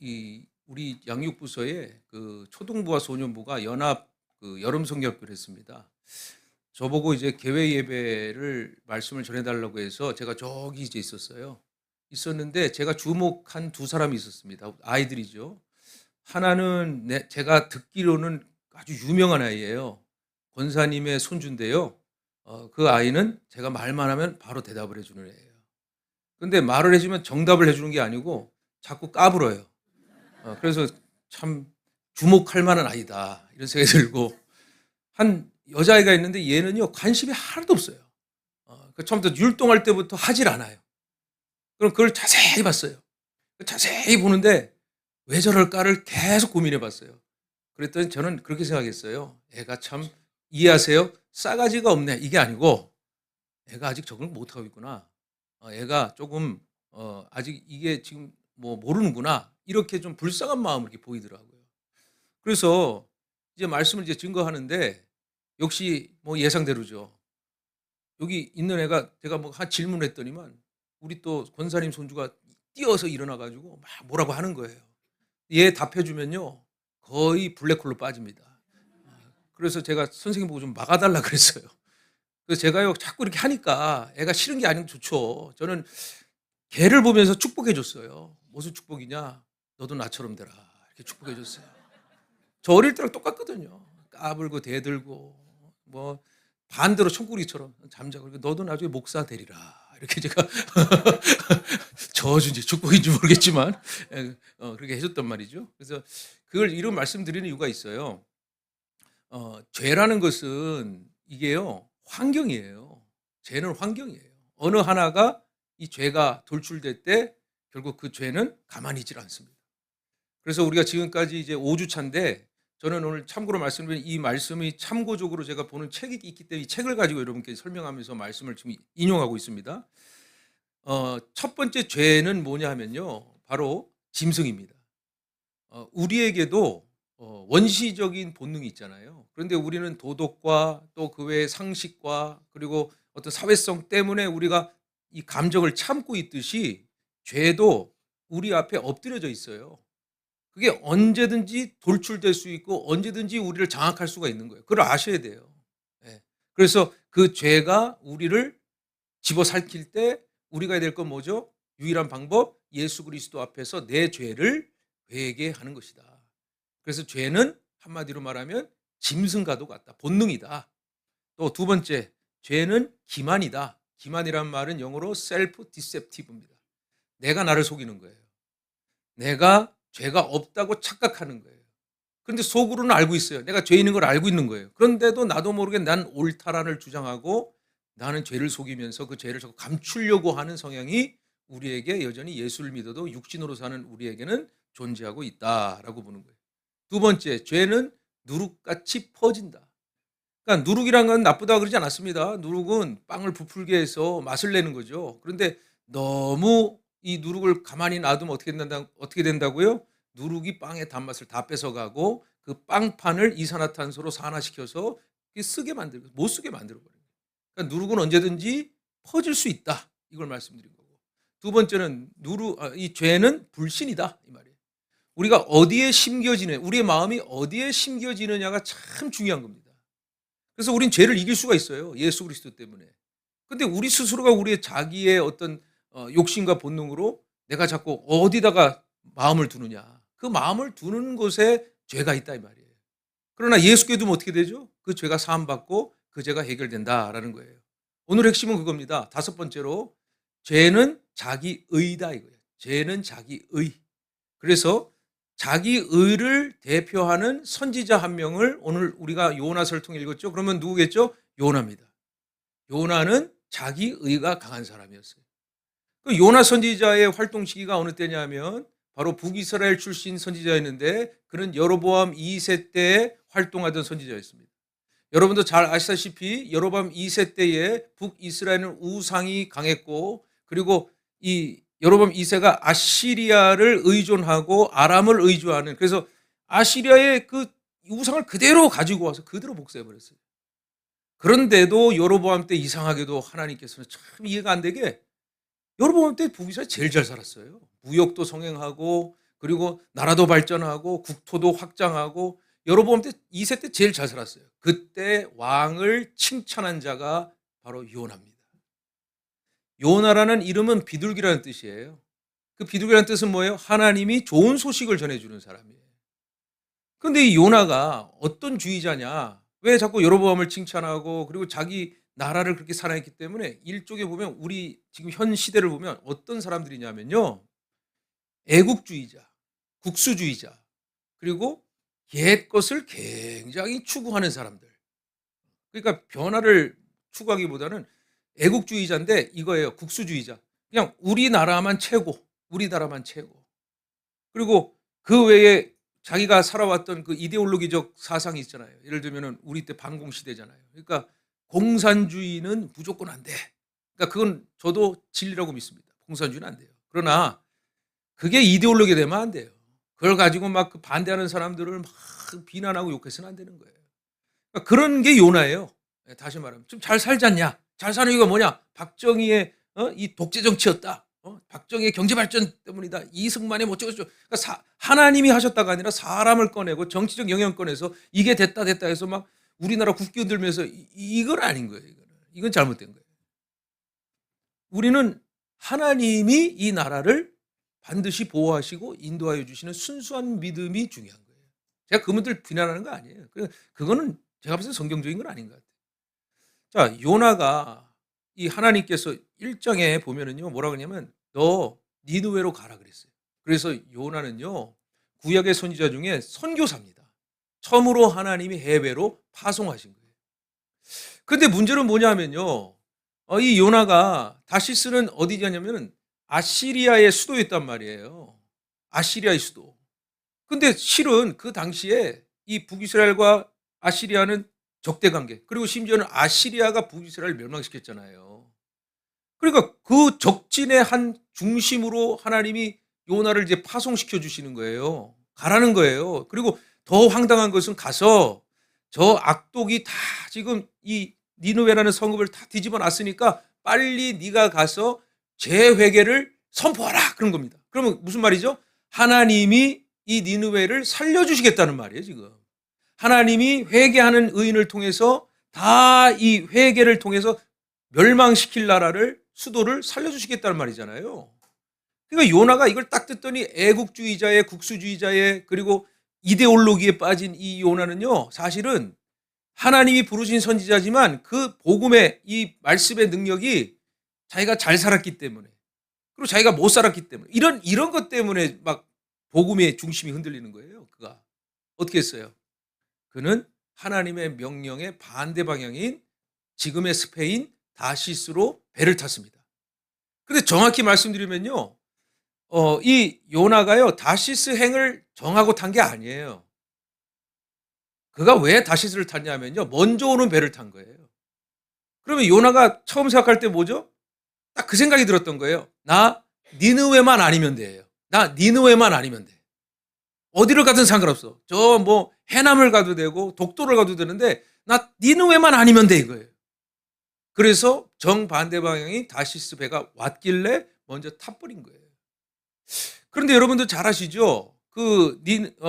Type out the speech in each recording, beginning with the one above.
우리 양육부서에 그 초등부와 소년부가 연합 그 여름 성경학교를 했습니다. 저보고 이제 개회 예배를 말씀을 전해 달라고 해서 제가 저기 이제 있었어요. 있었는데 제가 주목한 두 사람이 있었습니다. 아이들이죠. 하나는 제가 듣기로는 아주 유명한 아이예요. 권사님의 손주인데요. 그 아이는 제가 말만 하면 바로 대답을 해 주는 애예요. 근데 말을 해 주면 정답을 해 주는 게 아니고 자꾸 까불어요. 그래서 참 '주목할 만한 아이다.' 이런 생각이 들고, 한 여자아이가 있는데 얘는요 관심이 하나도 없어요. 처음부터 율동할 때부터 하질 않아요. 그럼 그걸 자세히 봤어요. 자세히 보는데 '왜 저럴까?'를 계속 고민해 봤어요. 그랬더니 저는 그렇게 생각했어요. '애가 참 이해하세요? 싸가지가 없네.' 이게 아니고 '애가 아직 적응을 못하고 있구나. 애가 조금 아직 이게 지금 뭐 모르는구나.' 이렇게 좀 불쌍한 마음을 이렇게 보이더라고요. 그래서 이제 말씀을 이제 증거하는데 역시 뭐 예상대로죠. 여기 있는 애가 제가 뭐 한 질문을 했더니만 우리 또 권사님 손주가 뛰어서 일어나 가지고 막 뭐라고 하는 거예요. 얘 답해 주면요 거의 블랙홀로 빠집니다. 그래서 제가 선생님 보고 좀 막아 달라 그랬어요. 그래서 제가요 자꾸 이렇게 하니까 애가 싫은 게 아니면 좋죠. 저는 걔를 보면서 축복해 줬어요. 무슨 축복이냐? "너도 나처럼 되라." 이렇게 축복해 줬어요. 저 어릴 때랑 똑같거든요. 까불고 대들고 뭐 반대로 청구리처럼 잠자고, 그러니까 "너도 나중에 목사 되리라." 이렇게 제가 저주, 이제 축복인지 모르겠지만 그렇게 해 줬단 말이죠. 그래서 그걸 이런 말씀드리는 이유가 있어요. 죄라는 것은 이게요 환경이에요. 죄는 환경이에요. 어느 하나가 이 죄가 돌출될 때 결국 그 죄는 가만히 있질 않습니다. 그래서 우리가 지금까지 이제 5 주차인데, 저는 오늘 참고로 말씀드린 이 말씀이 참고적으로 제가 보는 책이 있기 때문에 이 책을 가지고 여러분께 설명하면서 말씀을 지금 인용하고 있습니다. 첫 번째 죄는 뭐냐 하면요, 바로 짐승입니다. 우리에게도 원시적인 본능이 있잖아요. 그런데 우리는 도덕과 또 그 외의 상식과 그리고 어떤 사회성 때문에 우리가 이 감정을 참고 있듯이 죄도 우리 앞에 엎드려져 있어요. 그게 언제든지 돌출될 수 있고 언제든지 우리를 장악할 수가 있는 거예요. 그걸 아셔야 돼요. 예. 그래서 그 죄가 우리를 집어삼킬 때 우리가 해야 될 건 뭐죠? 유일한 방법, 예수 그리스도 앞에서 내 죄를 회개하는 것이다. 그래서 죄는 한마디로 말하면 짐승과도 같다. 본능이다. 또 두 번째, 죄는 기만이다. 기만이란 말은 영어로 self deceptive입니다. 내가 나를 속이는 거예요. 내가 죄가 없다고 착각하는 거예요. 그런데 속으로는 알고 있어요. 내가 죄 있는 걸 알고 있는 거예요. 그런데도 나도 모르게 난 옳다라는 주장하고 나는 죄를 속이면서 그 죄를 자꾸 감추려고 하는 성향이 우리에게 여전히 예수를 믿어도 육신으로 사는 우리에게는 존재하고 있다라고 보는 거예요. 두 번째, 죄는 누룩같이 퍼진다. 그러니까 누룩이란 건 나쁘다고 그러지 않았습니다. 누룩은 빵을 부풀게 해서 맛을 내는 거죠. 그런데 너무 이 누룩을 가만히 놔두면 어떻게 된다고요? 누룩이 빵의 단맛을 다 뺏어가고 그 빵판을 이산화탄소로 산화시켜서 쓰게 만들고 못 쓰게 만들어 버려요. 그러니까 누룩은 언제든지 퍼질 수 있다. 이걸 말씀드린 거고. 두 번째는 이 죄는 불신이다 이 말이에요. 우리가 어디에 심겨지는, 우리의 마음이 어디에 심겨지느냐가 참 중요한 겁니다. 그래서 우린 죄를 이길 수가 있어요. 예수 그리스도 때문에. 근데 우리 스스로가 우리의 자기의 어떤 욕심과 본능으로 내가 자꾸 어디다가 마음을 두느냐. 그 마음을 두는 곳에 죄가 있다 이 말이에요. 그러나 예수께 두면 어떻게 되죠? 그 죄가 사함받고 그 죄가 해결된다라는 거예요. 오늘 핵심은 그겁니다. 다섯 번째로, 죄는 자기의다 이거예요. 죄는 자기의. 그래서 자기의를 대표하는 선지자 한 명을 오늘 우리가 요나서를 통해 읽었죠. 그러면 누구겠죠? 요나입니다. 요나는 자기의가 강한 사람이었어요. 그 요나 선지자의 활동 시기가 어느 때냐면 바로 북이스라엘 출신 선지자였는데, 그는 여로보암 2세 때 활동하던 선지자였습니다. 여러분도 잘 아시다시피 여로보암 2세 때에 북이스라엘은 우상이 강했고, 그리고 이 여로보암 2세가 아시리아를 의존하고 아람을 의존하는, 그래서 아시리아의 그 우상을 그대로 가지고 와서 그대로 복사해 버렸어요. 그런데도 여로보암 때 이상하게도 하나님께서는 참 이해가 안 되게 여로보암 때 북이스라엘 제일 잘 살았어요. 무역도 성행하고 그리고 나라도 발전하고 국토도 확장하고 여로보암 때 2세 때 제일 잘 살았어요. 그때 왕을 칭찬한 자가 바로 요나입니다. 요나라는 이름은 비둘기라는 뜻이에요. 그 비둘기라는 뜻은 뭐예요? 하나님이 좋은 소식을 전해주는 사람이에요. 근데 이 요나가 어떤 주의자냐? 왜 자꾸 여로보암을 칭찬하고 그리고 자기 나라를 그렇게 사랑했기 때문에 일쪽에 보면 우리 지금 현 시대를 보면 어떤 사람들이냐면요. 애국주의자, 국수주의자, 그리고 옛 것을 굉장히 추구하는 사람들. 그러니까 변화를 추구하기보다는 애국주의자인데 이거예요. 국수주의자. 그냥 우리나라만 최고, 우리나라만 최고. 그리고 그 외에 자기가 살아왔던 그 이데올로기적 사상이 있잖아요. 예를 들면은 우리 때 반공 시대잖아요. 그러니까 공산주의는 무조건 안 돼. 그러니까 그건 저도 진리라고 믿습니다. 공산주의는 안 돼요. 그러나 그게 이데올로기 되면 안 돼요. 그걸 가지고 막 그 반대하는 사람들을 막 비난하고 욕해서는 안 되는 거예요. 그러니까 그런 게 요나예요. 예, 다시 말하면 좀 잘 살지 않냐? 잘 사는 이유가 뭐냐? 박정희의 이 독재 정치였다. 박정희의 경제 발전 때문이다. 이승만의 뭐 어쩌고 저쩌고. 그러니까 하나님이 하셨다가 아니라 사람을 꺼내고 정치적 영향 꺼내서 이게 됐다 해서 막 우리나라 국기 흔들면서 이건 아닌 거예요. 이건 잘못된 거예요. 우리는 하나님이 이 나라를 반드시 보호하시고 인도하여 주시는 순수한 믿음이 중요한 거예요. 제가 그분들 비난하는 거 아니에요. 그거는 제가 봤을 때 성경적인 건 아닌 것 같아요. 자, 요나가 이 하나님께서 1장에 보면은요, 뭐라고 하냐면 너 니느웨로 가라 그랬어요. 그래서 요나는요, 구약의 선지자 중에 선교사입니다. 처음으로 하나님이 해외로 파송하신 거예요. 근데 문제는 뭐냐면요, 이 요나가 다시스는 어디냐면은 아시리아의 수도였단 말이에요. 아시리아의 수도. 근데 실은 그 당시에 이 북이스라엘과 아시리아는 적대 관계, 그리고 심지어는 아시리아가 북이스라엘을 멸망시켰잖아요. 그러니까 그 적진의 한 중심으로 하나님이 요나를 이제 파송시켜 주시는 거예요. 가라는 거예요. 그리고 더 황당한 것은 가서 저 악독이 다 지금 이 니느웨라는 성읍을 다 뒤집어 놨으니까 빨리 네가 가서 재회개를 선포하라 그런 겁니다. 그러면 무슨 말이죠? 하나님이 이 니느웨를 살려주시겠다는 말이에요. 지금 하나님이 회개하는 의인을 통해서 다 이 회개를 통해서 멸망시킬 나라를 수도를 살려주시겠다는 말이잖아요. 그러니까 요나가 이걸 딱 듣더니 애국주의자의 국수주의자의 그리고 이데올로기에 빠진 이 요나는요, 사실은 하나님이 부르신 선지자지만 그 복음의 이 말씀의 능력이 자기가 잘 살았기 때문에, 그리고 자기가 못 살았기 때문에, 이런 것 때문에 막 복음의 중심이 흔들리는 거예요. 그가 어떻게 했어요? 그는 하나님의 명령의 반대 방향인 지금의 스페인 다시스로 배를 탔습니다. 근데 정확히 말씀드리면요, 이 요나가요 다시스 행을 정하고 탄 게 아니에요. 그가 왜 다시스를 탔냐면요, 먼저 오는 배를 탄 거예요. 그러면 요나가 처음 생각할 때 뭐죠? 딱 그 생각이 들었던 거예요. 나 니느웨만 아니면 돼요. 나 니느웨만 아니면 돼. 어디를 가든 상관없어. 저 뭐 해남을 가도 되고 독도를 가도 되는데 나 니느웨만 아니면 돼 이거예요. 그래서 정반대 방향이 다시스 배가 왔길래 먼저 타버린 거예요. 그런데 여러분들 잘 아시죠?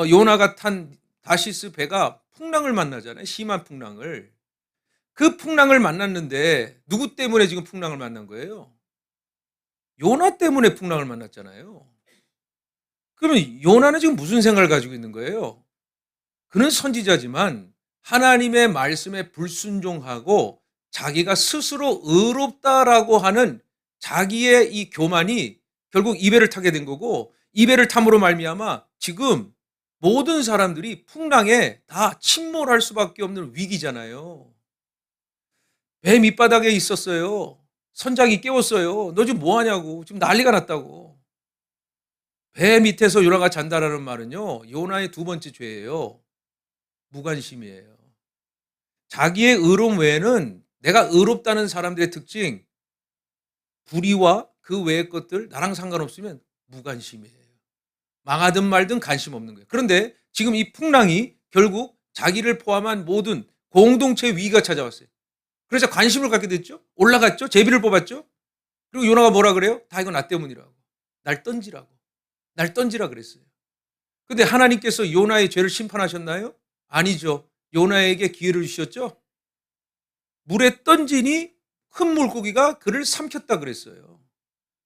요나가 탄 다시스 배가 풍랑을 만나잖아요. 심한 풍랑을. 그 풍랑을 만났는데 누구 때문에 지금 풍랑을 만난 거예요? 요나 때문에 풍랑을 만났잖아요. 그러면 요나는 지금 무슨 생각을 가지고 있는 거예요? 그는 선지자지만 하나님의 말씀에 불순종하고 자기가 스스로 의롭다라고 하는 자기의 이 교만이 결국 이 배를 타게 된 거고, 이 배를 탐으로 말미암아 지금 모든 사람들이 풍랑에 다 침몰할 수밖에 없는 위기잖아요. 배 밑바닥에 있었어요. 선장이 깨웠어요. 너 지금 뭐 하냐고. 지금 난리가 났다고. 배 밑에서 요나가 잔다라는 말은요, 요나의 두 번째 죄예요. 무관심이에요. 자기의 의로움 외에는, 내가 의롭다는 사람들의 특징, 불의와 그 외의 것들 나랑 상관없으면 무관심이에요. 망하든 말든 관심 없는 거예요. 그런데 지금 이 풍랑이 결국 자기를 포함한 모든 공동체의 위기가 찾아왔어요. 그래서 관심을 갖게 됐죠. 올라갔죠. 제비를 뽑았죠. 그리고 요나가 뭐라 그래요? 다 이거 나 때문이라고. 날 던지라 그랬어요. 근데 하나님께서 요나의 죄를 심판하셨나요? 아니죠. 요나에게 기회를 주셨죠. 물에 던지니 큰 물고기가 그를 삼켰다 그랬어요.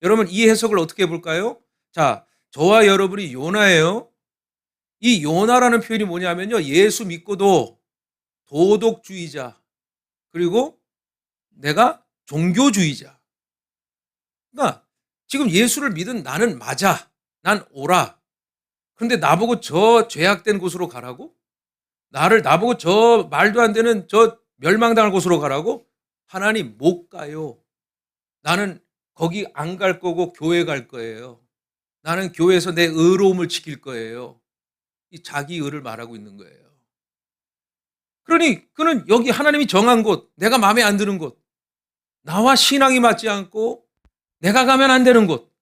여러분 이 해석을 어떻게 볼까요? 자, 저와 여러분이 요나예요. 이 요나라는 표현이 뭐냐면요. 예수 믿고도 도덕주의자, 그리고 내가 종교주의자. 그러니까 지금 예수를 믿은 나는 맞아. 난 옳아. 그런데 나보고 저 죄악된 곳으로 가라고? 나보고 저 말도 안 되는 저 멸망당할 곳으로 가라고? 하나님 못 가요. 나는 거기 안 갈 거고 교회 갈 거예요. 나는 교회에서 내 의로움을 지킬 거예요. 이 자기 의를 말하고 있는 거예요. 그러니 그는 여기 하나님이 정한 곳, 내가 마음에 안 드는 곳, 나와 신앙이 맞지 않고 내가 가면 안 되는 곳,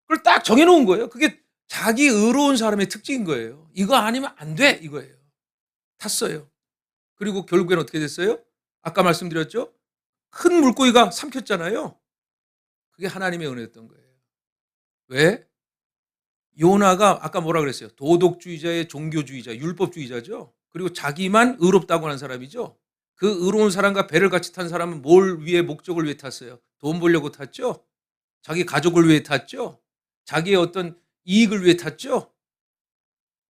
그걸 딱 정해놓은 거예요. 그게 자기 의로운 사람의 특징인 거예요. 이거 아니면 안 돼 이거예요. 탔어요. 그리고 결국엔 어떻게 됐어요? 아까 말씀드렸죠? 큰 물고기가 삼켰잖아요. 그게 하나님의 은혜였던 거예요. 왜? 요나가 아까 뭐라 그랬어요? 도덕주의자의 종교주의자, 율법주의자죠. 그리고 자기만 의롭다고 하는 사람이죠. 그 의로운 사람과 배를 같이 탄 사람은 뭘 위해, 목적을 위해 탔어요? 돈 벌려고 탔죠. 자기 가족을 위해 탔죠. 자기의 어떤 이익을 위해 탔죠.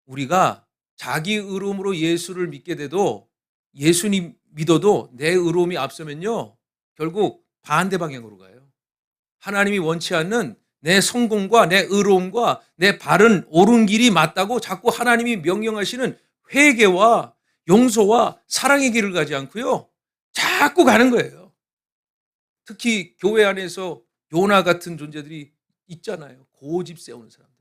우리가 자기 의로움으로 예수를 믿게 돼도, 예수님 믿어도 내 의로움이 앞서면요, 결국 반대 방향으로 가요. 하나님이 원치 않는 내 성공과 내 의로움과 내 바른 옳은 길이 맞다고 자꾸 하나님이 명령하시는 회개와 용서와 사랑의 길을 가지 않고요, 자꾸 가는 거예요. 특히 교회 안에서 요나 같은 존재들이 있잖아요. 고집 세우는 사람들.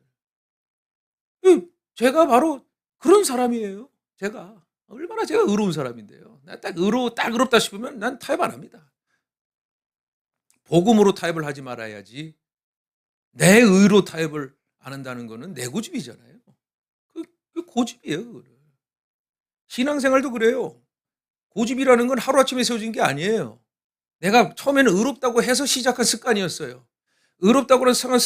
제가 바로 그런 사람이에요. 제가 얼마나 제가 의로운 사람인데요. 딱 의롭다 싶으면 난 타협 안 합니다. 복음으로 타협을 하지 말아야지. 내 의로 타협을 안 한다는 거는 내 고집이잖아요. 그 고집이에요. 그거를. 신앙생활도 그래요. 고집이라는 건 하루아침에 세워진 게 아니에요. 내가 처음에는 의롭다고 해서 시작한 습관이었어요. 의롭다고 하는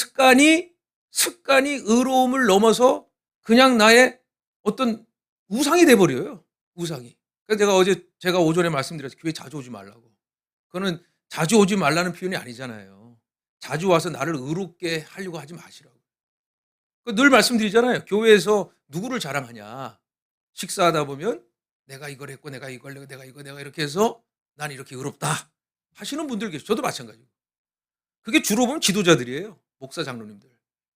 습관이 의로움을 넘어서 그냥 나의 어떤 우상이 돼버려요. 우상이. 그래서 제가 오전에 말씀드렸죠. 교회 자주 오지 말라고. 그거는 자주 오지 말라는 표현이 아니잖아요. 자주 와서 나를 의롭게 하려고 하지 마시라고. 늘 말씀드리잖아요. 교회에서 누구를 자랑하냐. 식사하다 보면 내가 이걸 했고 내가 이걸 했고 내가 이렇게 해서 난 이렇게 의롭다 하시는 분들 계시죠. 저도 마찬가지고. 그게 주로 보면 지도자들이에요. 목사 장로님들.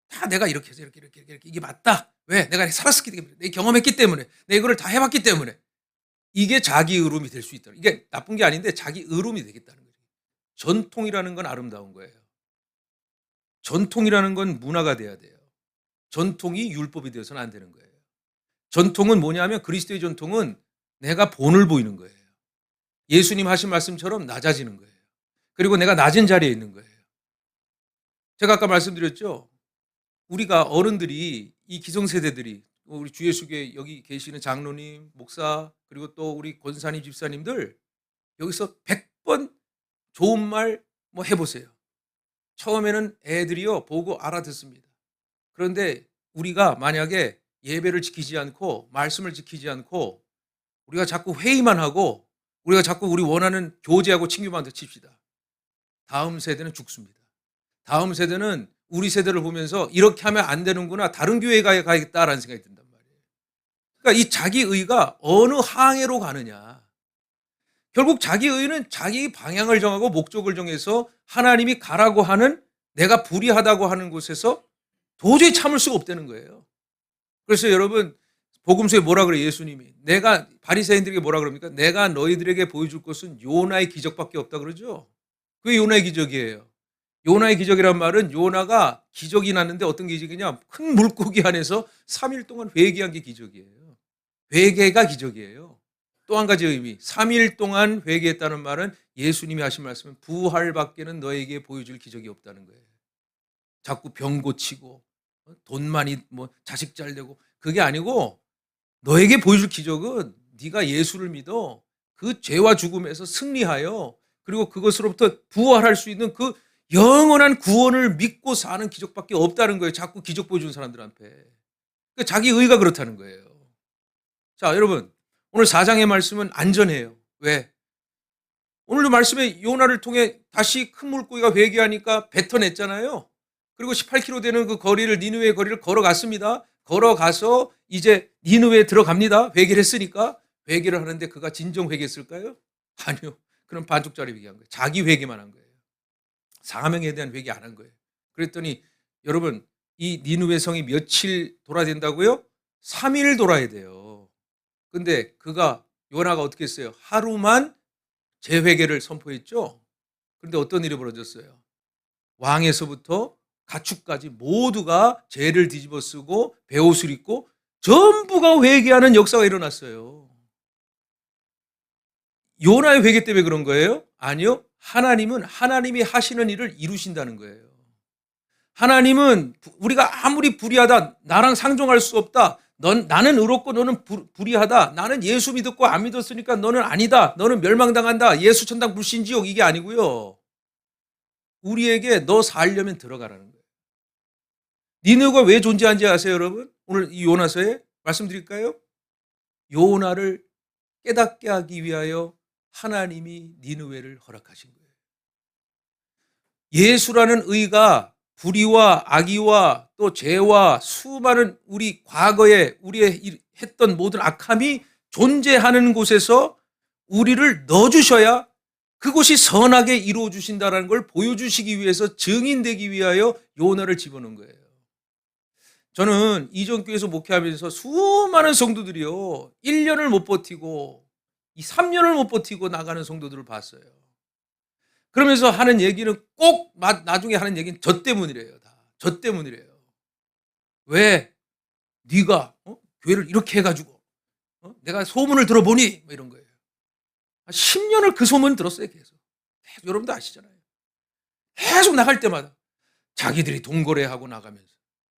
다 내가 이렇게 해서 이렇게 이게 맞다. 왜? 내가 살았기 때문에, 내가 경험했기 때문에, 내가 이거를 다 해봤기 때문에. 이게 자기 의로움이 될 수 있다. 이게 나쁜 게 아닌데 자기 의로움이 되겠다는 거죠. 전통이라는 건 아름다운 거예요. 전통이라는 건 문화가 돼야 돼요. 전통이 율법이 되어서는 안 되는 거예요. 전통은 뭐냐면, 그리스도의 전통은 내가 본을 보이는 거예요. 예수님 하신 말씀처럼 낮아지는 거예요. 그리고 내가 낮은 자리에 있는 거예요. 제가 아까 말씀드렸죠. 우리가 어른들이, 이 기성세대들이, 우리 주 예수교회 여기 계시는 장로님, 목사, 그리고 또 우리 권사님, 집사님들 여기서 100번 좋은 말 뭐 해보세요. 처음에는 애들이요 보고 알아듣습니다. 그런데 우리가 만약에 예배를 지키지 않고 말씀을 지키지 않고 우리가 자꾸 회의만 하고 우리가 자꾸 우리 원하는 교제하고 친교만 더 칩시다. 다음 세대는 죽습니다. 다음 세대는 우리 세대를 보면서 이렇게 하면 안 되는구나, 다른 교회에 가야겠다라는 생각이 든단 말이에요. 그러니까 이 자기의가 어느 항해로 가느냐. 결국 자기의는 자기 방향을 정하고 목적을 정해서 하나님이 가라고 하는, 내가 불의하다고 하는 곳에서 도저히 참을 수가 없다는 거예요. 그래서 여러분, 복음서에 뭐라 그래요? 예수님이 내가 바리새인들에게 뭐라 그럽니까? 내가 너희들에게 보여줄 것은 요나의 기적밖에 없다 그러죠. 그게 요나의 기적이에요. 요나의 기적이란 말은 요나가 기적이 났는데 어떤 기적이냐? 큰 물고기 안에서 3일 동안 회개한 게 기적이에요. 회개가 기적이에요. 또 한 가지 의미, 3일 동안 회개했다는 말은 예수님이 하신 말씀은 부활밖에는 너에게 보여줄 기적이 없다는 거예요. 자꾸 병 고치고 돈 많이 자식 잘 되고, 그게 아니고 너에게 보여줄 기적은 네가 예수를 믿어 그 죄와 죽음에서 승리하여 그리고 그것으로부터 부활할 수 있는 그 영원한 구원을 믿고 사는 기적밖에 없다는 거예요. 자꾸 기적 보여주는 사람들 앞에. 그 자기 의가 그렇다는 거예요. 자, 여러분, 오늘 4장의 말씀은 안전해요. 왜? 오늘도 말씀에 요나를 통해 다시 큰 물고기가 회개하니까 뱉어냈잖아요. 그리고 18km 되는 그 거리를, 니느웨의 거리를 걸어갔습니다. 걸어가서 이제 니느웨에 들어갑니다. 회개를 했으니까. 회개를 하는데 그가 진정 회개했을까요? 아니요. 그는 반쪽짜리 회개한 거예요. 자기 회개만 한 거예요. 사명에 대한 회개 안 한 거예요. 그랬더니 여러분, 이 니느웨 성이 며칠 돌아야 된다고요? 3일 돌아야 돼요. 근데 그가, 요나가 어떻게 했어요? 하루만 재회개를 선포했죠. 그런데 어떤 일이 벌어졌어요? 왕에서부터 가축까지 모두가 죄를 뒤집어 쓰고 베옷을 입고 전부가 회개하는 역사가 일어났어요. 요나의 회개 때문에 그런 거예요? 아니요. 하나님은 하나님이 하시는 일을 이루신다는 거예요. 하나님은 우리가 아무리 불의하다, 나랑 상종할 수 없다, 나는 의롭고 너는 불의하다, 나는 예수 믿었고 안 믿었으니까 너는 아니다, 너는 멸망당한다, 예수 천당 불신지옥, 이게 아니고요. 우리에게 너 살려면 들어가라는 거예요. 니느웨가 왜 존재한지 아세요, 여러분? 오늘 이 요나서에 말씀드릴까요? 요나를 깨닫게 하기 위하여 하나님이 니느웨를 허락하신 거예요. 예수라는 의가 불의와 악의와 또 죄와 수많은 우리 과거에 우리의 했던 모든 악함이 존재하는 곳에서 우리를 넣어주셔야 그곳이 선하게 이루어 주신다는 걸 보여주시기 위해서, 증인되기 위하여 요나를 집어넣은 거예요. 저는 이전교회에서 목회하면서 수많은 성도들이요, 1년을 못 버티고 3년을 못 버티고 나가는 성도들을 봤어요. 그러면서 하는 얘기는 꼭 나중에 하는 얘기는 저 때문이래요. 다 저 때문이래요. 왜? 네가 교회를 이렇게 해가지고 내가 소문을 들어보니 뭐 이런 거예요. 10년을 그 소문 들었어요. 계속 여러분도 아시잖아요. 계속 나갈 때마다 자기들이 돈거래하고 나가면서,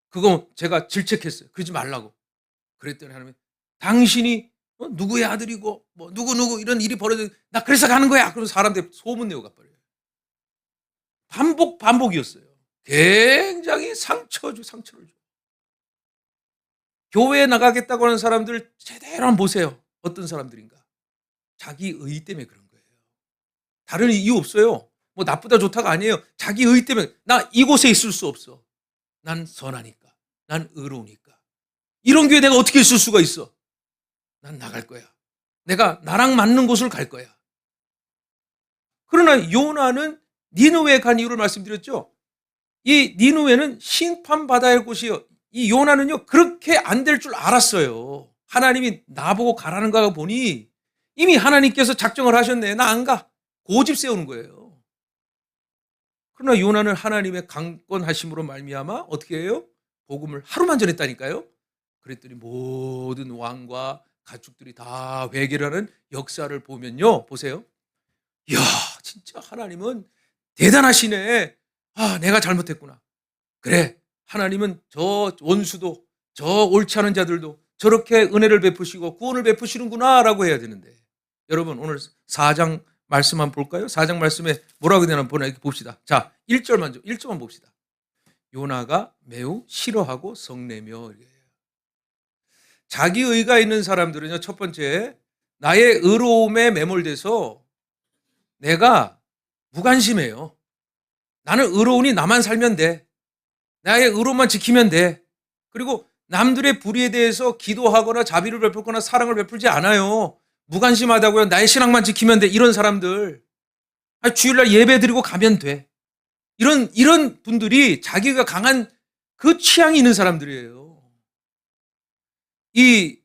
그거 제가 질책했어요. 그러지 말라고. 그랬더니 하나님이, 당신이 누구의 아들이고 뭐 누구 이런 일이 벌어져, 나 그래서 가는 거야. 그러면 사람들 소문 내고 가버려요. 반복이었어요. 굉장히 상처를 줘. 교회에 나가겠다고 하는 사람들 제대로 한번 보세요. 어떤 사람들인가. 자기 의 때문에 그런 거예요. 다른 이유 없어요. 뭐 나쁘다 좋다가 아니에요. 자기 의 때문에. 나 이곳에 있을 수 없어. 난 선하니까. 난 의로우니까. 이런 교회 내가 어떻게 있을 수가 있어? 난 나갈 거야. 내가 나랑 맞는 곳을 갈 거야. 그러나 요나는 니느웨에 간 이유를 말씀드렸죠. 이 니느웨는 심판받아야 할 곳이에요. 이 요나는요, 그렇게 안 될 줄 알았어요. 하나님이 나보고 가라는 거 보니 이미 하나님께서 작정을 하셨네. 나 안 가. 고집 세우는 거예요. 그러나 요나는 하나님의 강권하심으로 말미암아 어떻게 해요? 복음을 하루만 전했다니까요. 그랬더니 모든 왕과 가축들이 다 회개를 하는 역사를 보면요, 보세요. 이야, 진짜 하나님은 대단하시네. 아, 내가 잘못했구나. 그래, 하나님은 저 원수도, 저 옳지 않은 자들도 저렇게 은혜를 베푸시고 구원을 베푸시는구나 라고 해야 되는데, 여러분 오늘 4장 말씀 한번 볼까요? 4장 말씀에 뭐라고 되나 봅시다. 자, 1절만 봅시다. 요나가 매우 싫어하고 성내며. 자기 의가 있는 사람들은요, 첫 번째, 나의 의로움에 매몰돼서 내가 무관심해요. 나는 의로우니 나만 살면 돼. 나의 의로움만 지키면 돼. 그리고 남들의 불의에 대해서 기도하거나 자비를 베풀거나 사랑을 베풀지 않아요. 무관심하다고요. 나의 신앙만 지키면 돼. 이런 사람들. 주일날 예배 드리고 가면 돼. 이런 분들이 자기가 강한 그 취향이 있는 사람들이에요. 이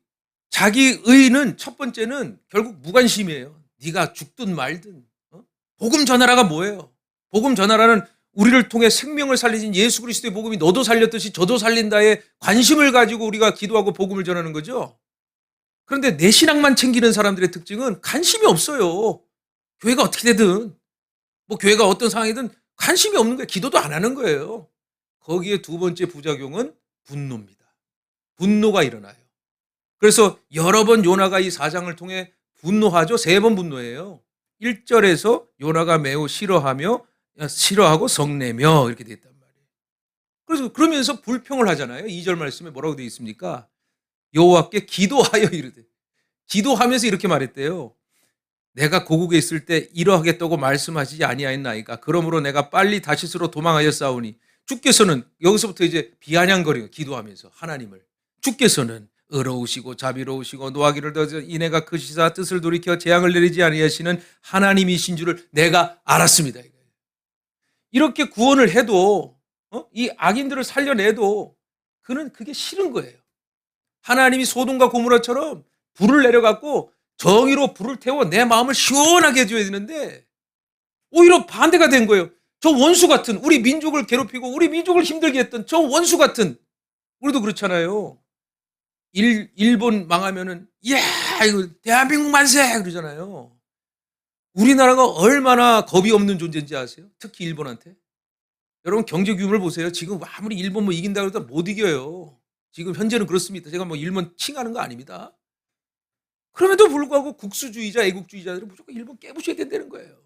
자기 의는 첫 번째는 결국 무관심이에요. 네가 죽든 말든. 복음 전하라가 뭐예요? 복음 전하라는 우리를 통해 생명을 살리신 예수 그리스도의 복음이 너도 살렸듯이 저도 살린다에 관심을 가지고 우리가 기도하고 복음을 전하는 거죠. 그런데 내 신앙만 챙기는 사람들의 특징은 관심이 없어요. 교회가 어떻게 되든, 뭐 교회가 어떤 상황이든 관심이 없는 거예요. 기도도 안 하는 거예요. 거기에 두 번째 부작용은 분노입니다. 분노가 일어나요. 그래서 여러 번 요나가 이 4장을 통해 분노하죠. 3번 분노해요. 1절에서 요나가 매우 싫어하고 성내며 이렇게 돼 있단 말이에요. 그래서 그러면서 불평을 하잖아요. 2절 말씀에 뭐라고 되어 있습니까? 여호와께 기도하여 이르되, 기도하면서 이렇게 말했대요. 내가 고국에 있을 때 이러하겠다고 말씀하시지 아니하였나이까. 그러므로 내가 빨리 다시스로 도망하였사오니 주께서는, 여기서부터 이제 비아냥거려요. 기도하면서 하나님을, 주께서는 의로우시고 자비로우시고 노하기를 더하셔 이내가 크시사 뜻을 돌이켜 재앙을 내리지 아니하시는 하나님이신 줄을 내가 알았습니다. 이렇게 구원을 해도 이 악인들을 살려내도 그는 그게 싫은 거예요. 하나님이 소돔과 고모라처럼 불을 내려갖고 정의로 불을 태워 내 마음을 시원하게 해줘야 되는데 오히려 반대가 된 거예요. 저 원수 같은, 우리 민족을 괴롭히고 우리 민족을 힘들게 했던 저 원수 같은, 우리도 그렇잖아요. 일본 망하면은 이야 이거 대한민국 만세 그러잖아요. 우리나라가 얼마나 겁이 없는 존재인지 아세요? 특히 일본한테. 여러분 경제 규모를 보세요. 지금 아무리 일본 뭐 이긴다고 해도 못 이겨요. 지금 현재는 그렇습니다. 제가 뭐 일본 칭하는 거 아닙니다. 그럼에도 불구하고 국수주의자, 애국주의자들은 무조건 일본 깨부셔야 된다는 거예요.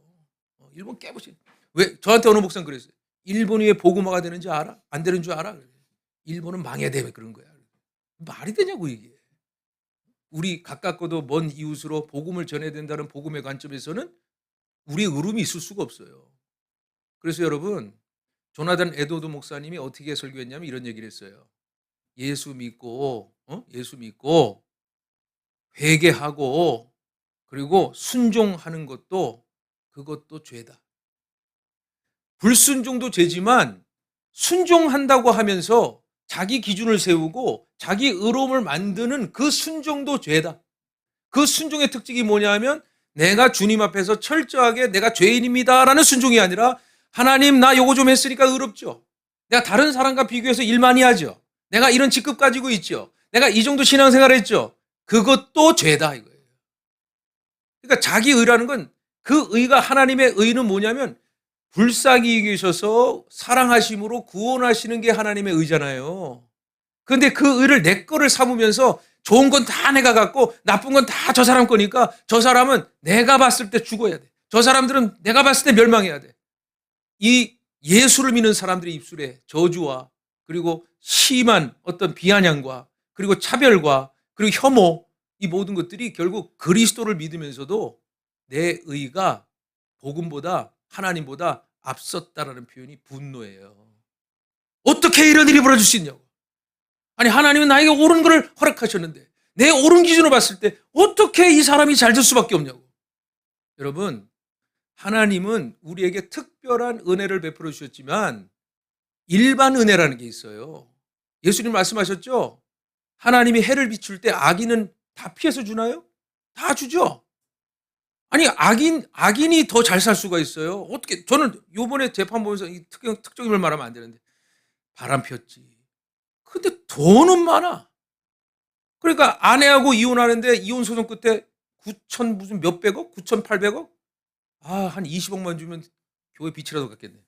일본 깨부셔. 왜? 저한테 어느 목사는 그랬어요. 일본이 왜 보고마가 되는지 알아? 안 되는 줄 알아? 일본은 망해야 돼. 그런 거야. 말이 되냐고 이게. 우리 가깝고도 먼 이웃으로 복음을 전해야 된다는 복음의 관점에서는 우리의 의름이 있을 수가 없어요. 그래서 여러분, 조나단 에드워드 목사님이 어떻게 설교했냐면 이런 얘기를 했어요. 예수 믿고 회개하고 그리고 순종하는 것도 그것도 죄다. 불순종도 죄지만 순종한다고 하면서 자기 기준을 세우고 자기 의로움을 만드는 그 순종도 죄다. 그 순종의 특징이 뭐냐 하면 내가 주님 앞에서 철저하게 내가 죄인입니다라는 순종이 아니라 하나님 나 요거 좀 했으니까 의롭죠. 내가 다른 사람과 비교해서 일 많이 하죠. 내가 이런 직급 가지고 있죠. 내가 이 정도 신앙생활 했죠. 그것도 죄다 이거예요. 그러니까 자기 의라는 건 그 의가, 하나님의 의는 뭐냐면 불쌍히 여기셔서 사랑하심으로 구원하시는 게 하나님의 의잖아요. 그런데 그 의를 내 거를 삼으면서 좋은 건 다 내가 갖고 나쁜 건 다 저 사람 거니까 저 사람은 내가 봤을 때 죽어야 돼. 저 사람들은 내가 봤을 때 멸망해야 돼. 이 예수를 믿는 사람들의 입술에 저주와 그리고 심한 어떤 비아냥과 그리고 차별과 그리고 혐오, 이 모든 것들이 결국 그리스도를 믿으면서도 내 의가 복음보다 하나님보다 앞섰다라는 표현이 분노예요. 어떻게 이런 일이 벌어질 수 있냐고. 아니 하나님은 나에게 옳은 것을 허락하셨는데 내 옳은 기준으로 봤을 때 어떻게 이 사람이 잘 될 수밖에 없냐고. 여러분, 하나님은 우리에게 특별한 은혜를 베풀어 주셨지만 일반 은혜라는 게 있어요. 예수님 말씀하셨죠? 하나님이 해를 비출 때 악인은 다 피해서 주나요? 다 주죠. 아니 악인이 더 잘 살 수가 있어요. 어떻게? 저는 요번에 재판 보면서 이 특정인을 말하면 안 되는데 바람 폈지. 근데 돈은 많아. 그러니까 아내하고 이혼하는데 이혼 소송 끝에 9천 무슨 몇백억? 9,800억? 한 20억만 주면 교회 빛이라도 갖겠네.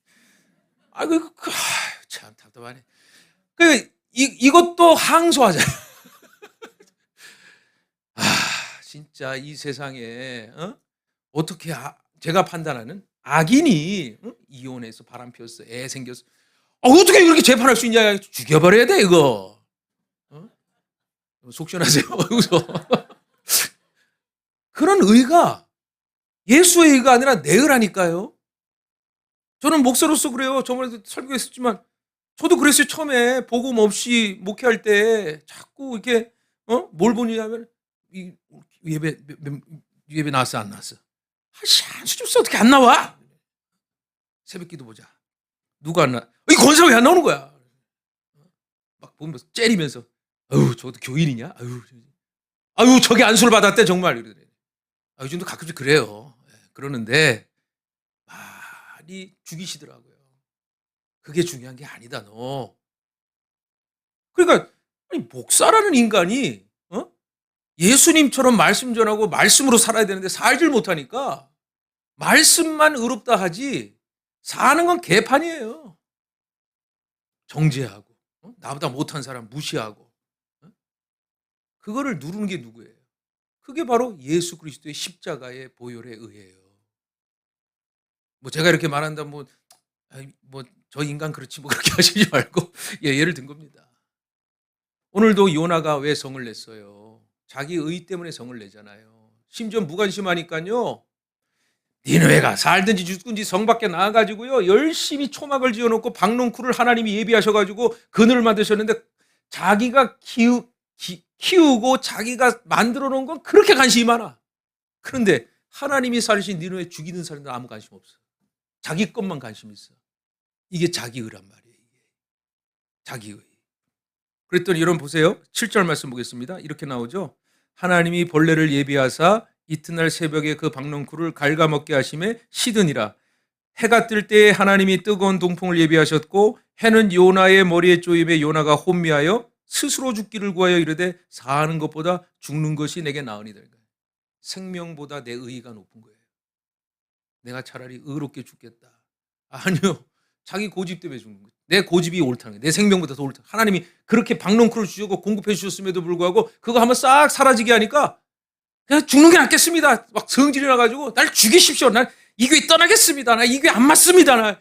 참 답답하네. 이것도 항소하잖아. 진짜 이 세상에 어떻게 제가 판단하는 악인이 이혼해서 바람 피웠어, 애 생겼어. 어떻게 이렇게 재판할 수 있냐? 죽여버려야 돼 이거. 속 시원하세요? 여기서 그런 의가 예수의 의가 아니라 내 의라니까요. 저는 목사로서 그래요. 저번에도 설교했었지만 저도 그랬어요. 처음에 복음 없이 목회할 때 자꾸 이렇게 뭘 보냐면 이 예배 나왔어 안 나왔어? 한수 줍서 어떻게 안 나와? 새벽기도 보자. 누가 안 나? 이 권사 왜 안 나오는 거야? 막 보면서 째리면서 아유 저것도 교인이냐? 아유 저게 안수를 받았대 정말. 요즘도 가끔씩 그래요. 그러는데 많이 죽이시더라고요. 그게 중요한 게 아니다 너. 그러니까 아니, 목사라는 인간이 예수님처럼 말씀 전하고 말씀으로 살아야 되는데 살질 못하니까 말씀만 의롭다 하지 사는 건 개판이에요. 정죄하고 나보다 못한 사람 무시하고 그거를 누르는 게 누구예요? 그게 바로 예수 그리스도의 십자가의 보혈에 의해요. 뭐 제가 이렇게 말한다 뭐 저 인간 그렇지 뭐 그렇게 하시지 말고 예를 든 겁니다. 오늘도 요나가 왜 성을 냈어요? 자기 의 때문에 성을 내잖아요. 심지어 무관심하니까요. 니느웨가 살든지 죽든지 성 밖에 나와 가지고요. 열심히 초막을 지어 놓고 박농쿨을 하나님이 예비하셔 가지고 그늘을 만드셨는데 자기가 키우고 자기가 만들어 놓은 건 그렇게 관심이 많아. 그런데 하나님이 살리신 니느웨 죽이는 사람들은 아무 관심 없어. 자기 것만 관심 있어. 이게 자기의란 말이에요. 이게. 자기의. 그랬더니 여러분 보세요. 7절 말씀 보겠습니다. 이렇게 나오죠. 하나님이 벌레를 예비하사 이튿날 새벽에 그 박농쿨을 갉아먹게 하심에 시드니라. 해가 뜰 때에 하나님이 뜨거운 동풍을 예비하셨고 해는 요나의 머리에 쪼임에 요나가 혼미하여 스스로 죽기를 구하여 이르되 사는 것보다 죽는 것이 내게 나으니라. 생명보다 내 의의가 높은 거예요. 내가 차라리 의롭게 죽겠다. 아니요. 자기 고집 때문에 죽는 거예요. 내 고집이 옳다는 거예요. 내 생명보다 더 옳다. 하나님이 그렇게 박농쿨을 주시고 공급해 주셨음에도 불구하고 그거 한번 싹 사라지게 하니까 그냥 죽는 게 낫겠습니다. 막 성질이 나가지고 날 죽이십시오. 난 이 교회 떠나겠습니다. 나 이 교회 안 맞습니다. 나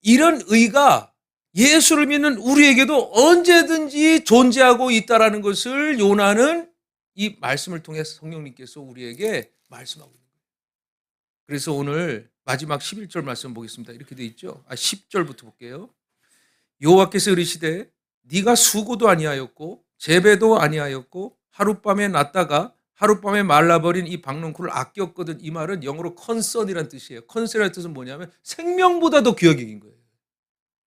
이런 의가 예수를 믿는 우리에게도 언제든지 존재하고 있다라는 것을 요나는 이 말씀을 통해 성령님께서 우리에게 말씀하고 있는 거예요. 그래서 오늘 마지막 11절 말씀 보겠습니다. 이렇게 돼 있죠. 10절부터 볼게요. 여호와께서 이르시되 네가 수고도 아니하였고 재배도 아니하였고 하룻밤에 났다가 하룻밤에 말라버린 이 박농쿨을 아꼈거든. 이 말은 영어로 컨선이라는 뜻이에요. 컨선이라는 뜻은 뭐냐면 생명보다 더 귀하게 여긴 거예요.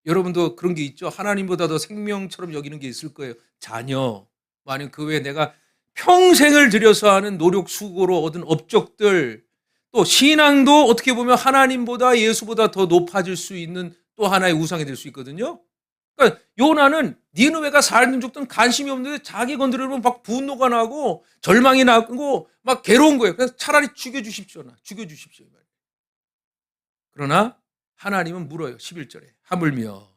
여러분도 그런 게 있죠. 하나님보다 더 생명처럼 여기는 게 있을 거예요. 자녀, 아니면 그 외에 내가 평생을 들여서 하는 노력 수고로 얻은 업적들, 또 신앙도 어떻게 보면 하나님보다 예수보다 더 높아질 수 있는 또 하나의 우상이 될 수 있거든요. 그러니까 요나는 니느웨가 살든 죽든 관심이 없는데 자기 건드리면 막 분노가 나고 절망이 나고 막 괴로운 거예요. 그래서 차라리 죽여주십시오. 죽여주십시오. 그러나 하나님은 물어요. 11절에 하물며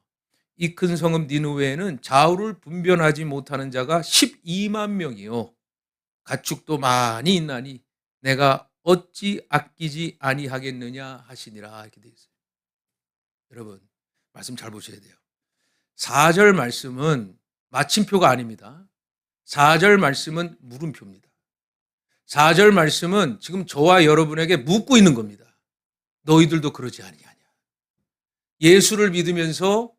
이 큰 성읍 니느웨에는 좌우를 분별하지 못하는 자가 12만 명이요 가축도 많이 있나니 내가 어찌 아끼지 아니하겠느냐 하시니라. 이렇게 되어 있어요. 여러분 말씀 잘 보셔야 돼요. 4절 말씀은 마침표가 아닙니다. 4절 말씀은 물음표입니다. 4절 말씀은 지금 저와 여러분에게 묻고 있는 겁니다. 너희들도 그러지 아니하냐. 예수를 믿으면서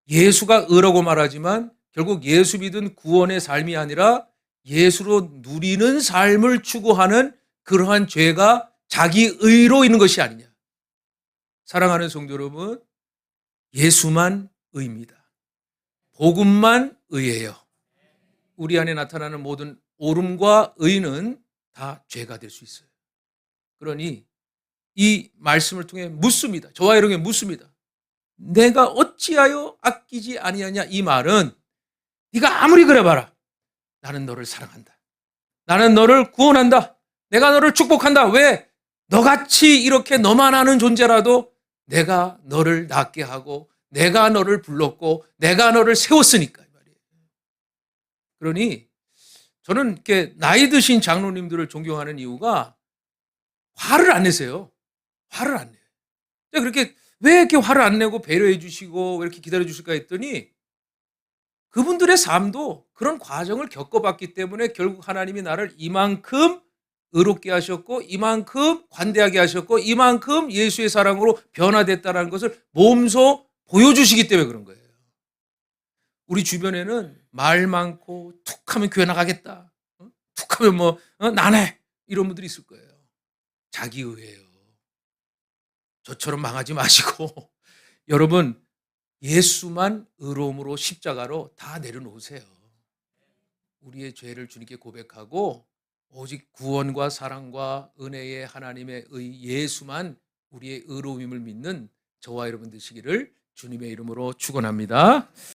예수가 의라고 말하지만 결국 예수 믿은 구원의 삶이 아니라 예수로 누리는 삶을 추구하는 그러한 죄가 자기 의로 있는 것이 아니냐. 사랑하는 성도 여러분, 예수만 의입니다. 복음만 의예요. 우리 안에 나타나는 모든 옳음과 의는 다 죄가 될 수 있어요. 그러니 이 말씀을 통해 묻습니다. 저와 여러분에게 묻습니다. 내가 어찌하여 아끼지 아니하냐. 이 말은 네가 아무리 그래봐라. 나는 너를 사랑한다. 나는 너를 구원한다. 내가 너를 축복한다. 왜? 너같이 이렇게 너만 아는 존재라도 내가 너를 낫게 하고 내가 너를 불렀고 내가 너를 세웠으니까. 그러니 저는 이렇게 나이 드신 장로님들을 존경하는 이유가 화를 안 내세요. 화를 안 내요. 그렇게 왜 이렇게 화를 안 내고 배려해 주시고 왜 이렇게 기다려 주실까 했더니 그분들의 삶도 그런 과정을 겪어봤기 때문에 결국 하나님이 나를 이만큼 의롭게 하셨고 이만큼 관대하게 하셨고 이만큼 예수의 사랑으로 변화됐다는 것을 몸소 보여주시기 때문에 그런 거예요. 우리 주변에는 말 많고 툭하면 교회 나가겠다. 툭하면 뭐 나네 이런 분들이 있을 거예요. 자기의예요. 저처럼 망하지 마시고 여러분 예수만 의로움으로 십자가로 다 내려놓으세요. 우리의 죄를 주님께 고백하고 오직 구원과 사랑과 은혜의 하나님의 예수만 우리의 의로움임을 믿는 저와 여러분 되시기를 주님의 이름으로 축원합니다.